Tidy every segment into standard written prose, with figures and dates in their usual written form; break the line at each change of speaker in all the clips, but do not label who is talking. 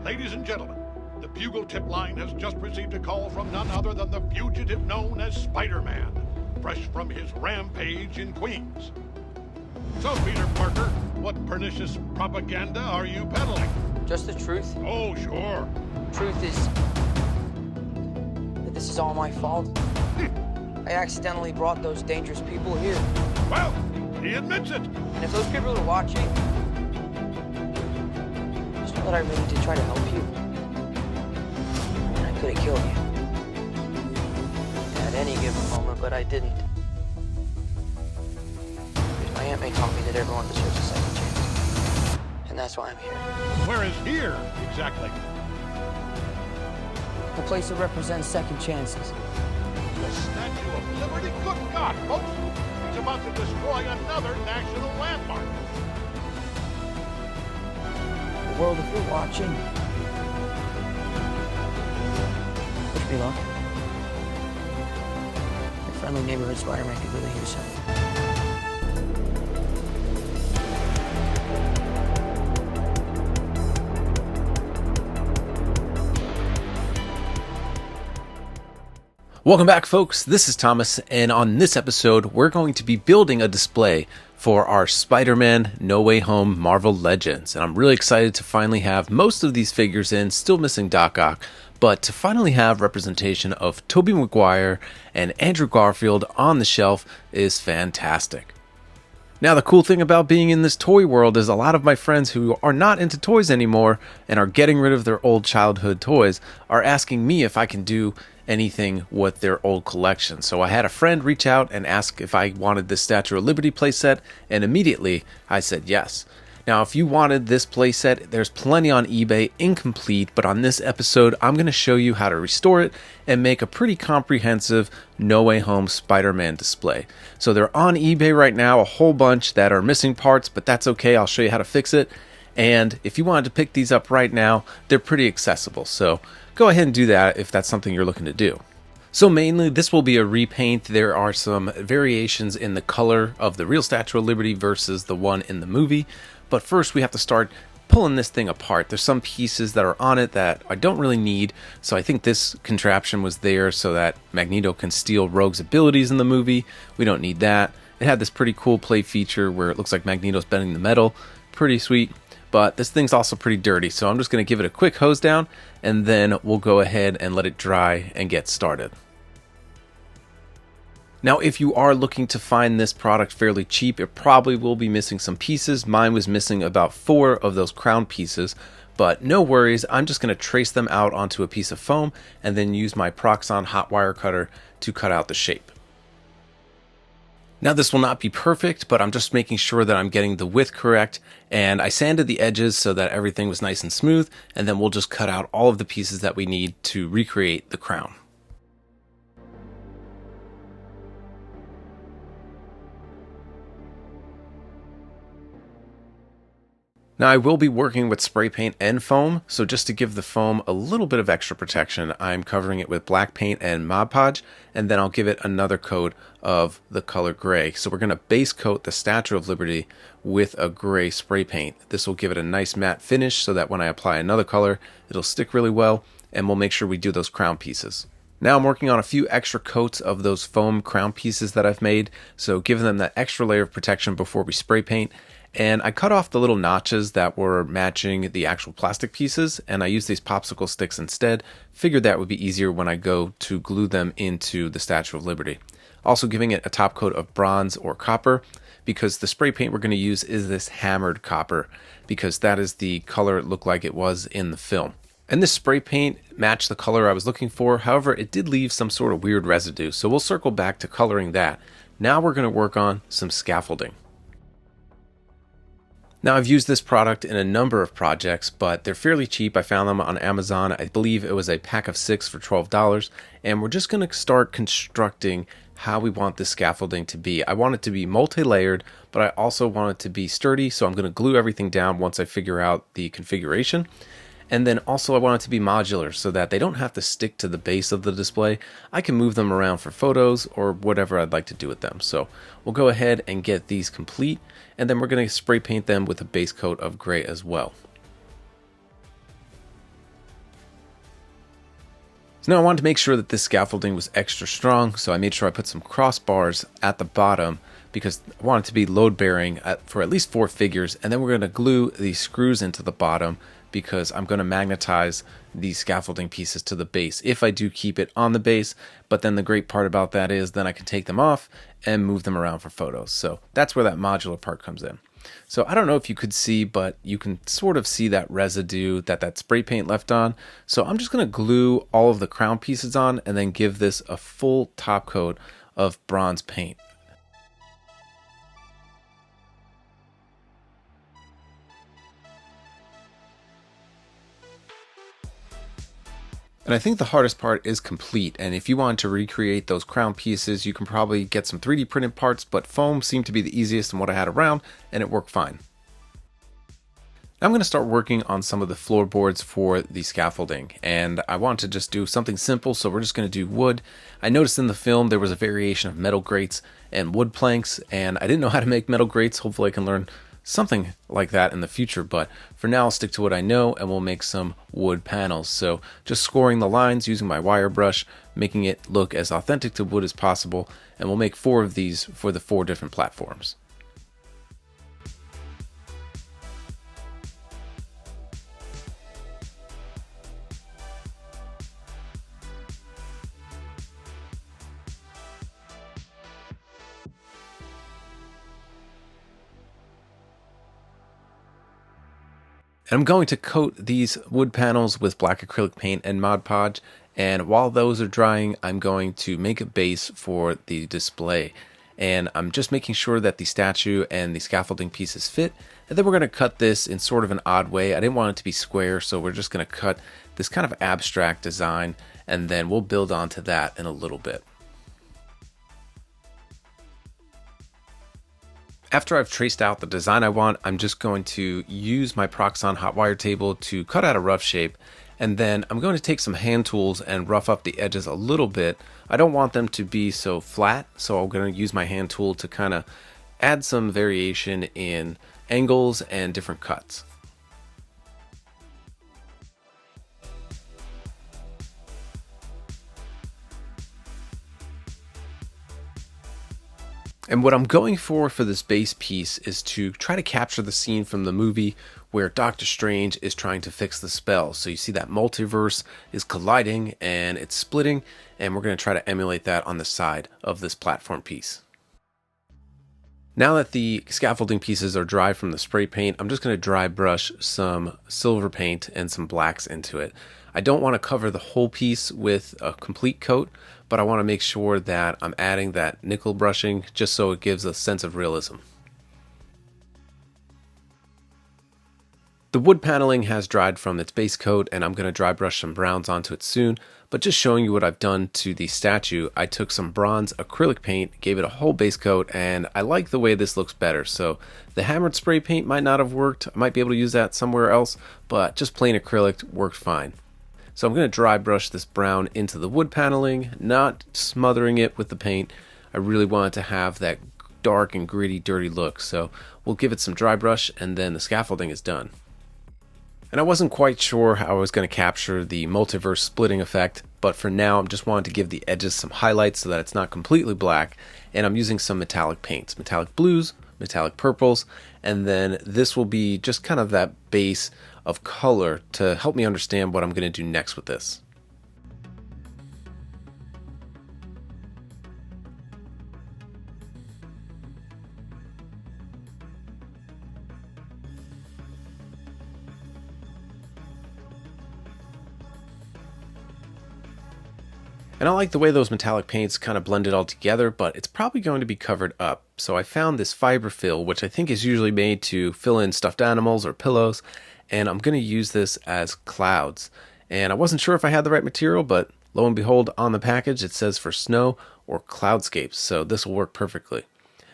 Ladies and gentlemen, the bugle tip line has just received a call from none other than the fugitive known as Spiderman, fresh from his rampage in Queens. So, Peter Parker, what pernicious propaganda are you peddling?
Just the truth.
Oh, sure.
Truth is that this is all my fault. I accidentally brought those dangerous people here.
Well, he admits it.
And if those people are watching, just know that I really did try to help you. And I could have killed you at any given moment, but I didn't. Because my Aunt May taught me that everyone deserves a second chance. And that's why I'm here.
Where is here, exactly?
A place that represents second chances.
The Statue of Liberty? Good God, folks! He's about to destroy another national landmark.
The world, if you're watching, wish me luck. Your friendly neighborhood Spider-Man could really use something.
Welcome back, folks. This is Thomas, and on this episode, we're going to be building a display for our Spider-Man No Way Home Marvel Legends. And I'm really excited to finally have most of these figures in, still missing Doc Ock, but to finally have representation of Tobey Maguire and Andrew Garfield on the shelf is fantastic. Now, the cool thing about being in this toy world is a lot of my friends who are not into toys anymore and are getting rid of their old childhood toys are asking me if I can do anything with their old collection. So I had a friend reach out and ask if I wanted this Statue of Liberty playset, and immediately I said yes. Now, if you wanted this playset, there's plenty on eBay, incomplete, but on this episode, I'm going to show you how to restore it and make a pretty comprehensive No Way Home Spider-Man display. So they're on eBay right now, a whole bunch that are missing parts, but that's okay. I'll show you how to fix it. And if you wanted to pick these up right now, they're pretty accessible. So go ahead and do that if that's something you're looking to do. So mainly this will be a repaint. There are some variations in the color of the real Statue of Liberty versus the one in the movie. But first we have to start pulling this thing apart. There's some pieces that are on it that I don't really need. So I think this contraption was there so that Magneto can steal Rogue's abilities in the movie. We don't need that. It had this pretty cool play feature where it looks like Magneto's bending the metal. Pretty sweet. But this thing's also pretty dirty, so I'm just going to give it a quick hose down, and then we'll go ahead and let it dry and get started. Now, if you are looking to find this product fairly cheap, it probably will be missing some pieces. Mine was missing about 4 of those crown pieces, but no worries. I'm just going to trace them out onto a piece of foam and then use my Proxxon hot wire cutter to cut out the shape. Now, this will not be perfect, but I'm just making sure that I'm getting the width correct, and I sanded the edges so that everything was nice and smooth, and then we'll just cut out all of the pieces that we need to recreate the crown. Now, I will be working with spray paint and foam, so just to give the foam a little bit of extra protection, I'm covering it with black paint and Mod Podge, and then I'll give it another coat of the color gray. So we're going to base coat the Statue of Liberty with a gray spray paint. This will give it a nice matte finish so that when I apply another color, it'll stick really well, and we'll make sure we do those crown pieces. Now I'm working on a few extra coats of those foam crown pieces that I've made, so giving them that extra layer of protection before we spray paint. And I cut off the little notches that were matching the actual plastic pieces, and I used these popsicle sticks instead. Figured that would be easier when I go to glue them into the Statue of Liberty. Also giving it a top coat of bronze or copper, because the spray paint we're going to use is this hammered copper, because that is the color it looked like it was in the film. And this spray paint matched the color I was looking for, however it did leave some sort of weird residue, so we'll circle back to coloring that. Now we're going to work on some scaffolding. Now, I've used this product in a number of projects, but they're fairly cheap. I found them on Amazon. I believe it was a pack of 6 for $12, and we're just going to start constructing how we want this scaffolding to be. I want it to be multi-layered, but I also want it to be sturdy, so I'm going to glue everything down once I figure out the configuration. And then also I want it to be modular so that they don't have to stick to the base of the display. I can move them around for photos or whatever I'd like to do with them. So we'll go ahead and get these complete, and then we're going to spray paint them with a base coat of gray as well. Now I wanted to make sure that this scaffolding was extra strong, so I made sure I put some crossbars at the bottom because I want it to be load bearing for at least 4 figures, and then we're going to glue these screws into the bottom because I'm going to magnetize these scaffolding pieces to the base if I do keep it on the base. But then the great part about that is then I can take them off and move them around for photos. So that's where that modular part comes in. So I don't know if you could see, but you can sort of see that residue that spray paint left on. So I'm just going to glue all of the crown pieces on and then give this a full top coat of bronze paint. And I think the hardest part is complete, and if you want to recreate those crown pieces, you can probably get some 3D printed parts, but foam seemed to be the easiest and what I had around, and it worked fine. Now I'm going to start working on some of the floorboards for the scaffolding, and I want to just do something simple, so we're just going to do wood. I noticed in the film there was a variation of metal grates and wood planks, and I didn't know how to make metal grates. Hopefully I can learn something like that in the future, but for now I'll stick to what I know and we'll make some wood panels. So just scoring the lines using my wire brush, making it look as authentic to wood as possible, and we'll make 4 of these for the 4 different platforms. And I'm going to coat these wood panels with black acrylic paint and Mod Podge, and while those are drying, I'm going to make a base for the display. And I'm just making sure that the statue and the scaffolding pieces fit, and then we're going to cut this in sort of an odd way. I didn't want it to be square, so we're just going to cut this kind of abstract design, and then we'll build onto that in a little bit. After I've traced out the design I want, I'm just going to use my Proxxon hot wire table to cut out a rough shape, and then I'm going to take some hand tools and rough up the edges a little bit. I don't want them to be so flat, so I'm going to use my hand tool to kind of add some variation in angles and different cuts. And what I'm going for this base piece is to try to capture the scene from the movie where Doctor Strange is trying to fix the spell. So you see that multiverse is colliding and it's splitting, and we're going to try to emulate that on the side of this platform piece. Now that the scaffolding pieces are dry from the spray paint, I'm just going to dry brush some silver paint and some blacks into it. I don't want to cover the whole piece with a complete coat, but I want to make sure that I'm adding that nickel brushing just so it gives a sense of realism. The wood paneling has dried from its base coat, and I'm going to dry brush some browns onto it soon, but just showing you what I've done to the statue, I took some bronze acrylic paint, gave it a whole base coat, and I like the way this looks better. So the hammered spray paint might not have worked. I might be able to use that somewhere else, but just plain acrylic worked fine. So I'm going to dry brush this brown into the wood paneling, not smothering it with the paint. I really want it to have that dark and gritty, dirty look. So we'll give it some dry brush, and then the scaffolding is done. And I wasn't quite sure how I was going to capture the multiverse splitting effect, but for now I'm just wanting to give the edges some highlights so that it's not completely black, and I'm using some metallic paints, metallic blues, metallic purples, and then this will be just kind of that base of color to help me understand what I'm going to do next with this. And I like the way those metallic paints kind of blend it all together, but it's probably going to be covered up. So I found this fiber fill, which I think is usually made to fill in stuffed animals or pillows, and I'm going to use this as clouds. And I wasn't sure if I had the right material, but lo and behold, on the package it says for snow or cloudscapes, so this will work perfectly.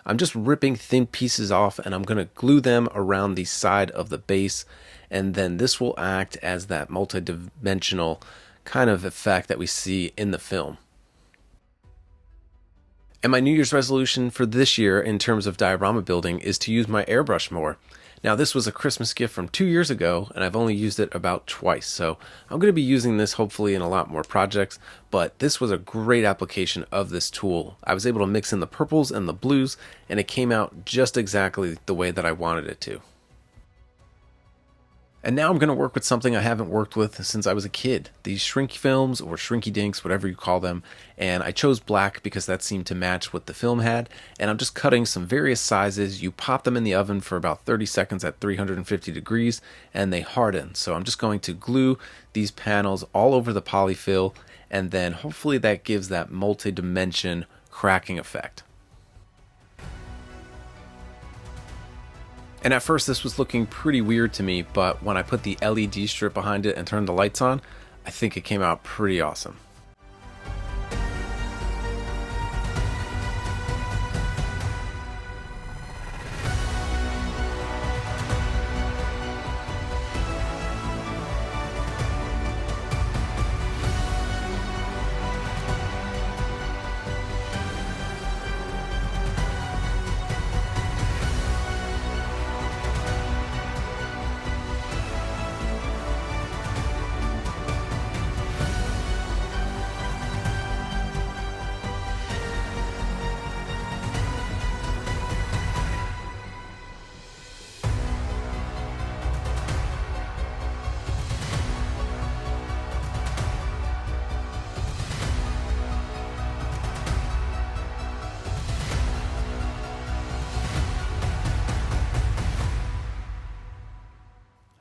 I'm just ripping thin pieces off, and I'm going to glue them around the side of the base, and then this will act as that multi-dimensional kind of effect that we see in the film. And my New Year's resolution for this year in terms of diorama building is to use my airbrush more. Now this was a Christmas gift from 2 years ago, and I've only used it about twice, so I'm going to be using this hopefully in a lot more projects, but this was a great application of this tool. I was able to mix in the purples and the blues, and it came out just exactly the way that I wanted it to. And now I'm going to work with something I haven't worked with since I was a kid. These shrink films, or shrinky dinks, whatever you call them. And I chose black because that seemed to match what the film had. And I'm just cutting some various sizes. You pop them in the oven for about 30 seconds at 350 degrees and they harden. So I'm just going to glue these panels all over the polyfill, and then hopefully that gives that multi-dimension cracking effect. And at first this was looking pretty weird to me, but when I put the LED strip behind it and turned the lights on, I think it came out pretty awesome.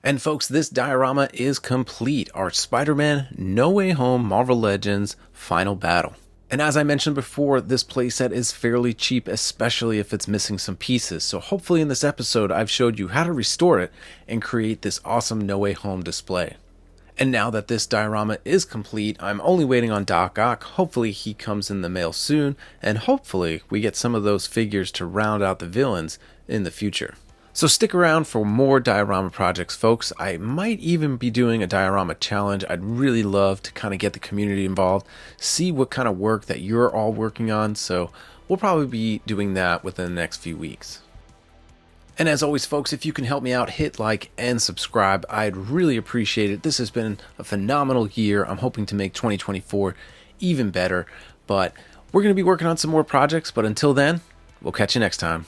And folks, this diorama is complete. Our Spider-Man No Way Home Marvel Legends final battle. And as I mentioned before, this playset is fairly cheap, especially if it's missing some pieces. So hopefully in this episode, I've showed you how to restore it and create this awesome No Way Home display. And now that this diorama is complete, I'm only waiting on Doc Ock. Hopefully he comes in the mail soon, and hopefully we get some of those figures to round out the villains in the future. So stick around for more diorama projects, folks. I might even be doing a diorama challenge. I'd really love to kind of get the community involved, see what kind of work that you're all working on. So we'll probably be doing that within the next few weeks. And as always, folks, if you can help me out, hit like and subscribe. I'd really appreciate it. This has been a phenomenal year. I'm hoping to make 2024 even better, but we're going to be working on some more projects. But until then, we'll catch you next time.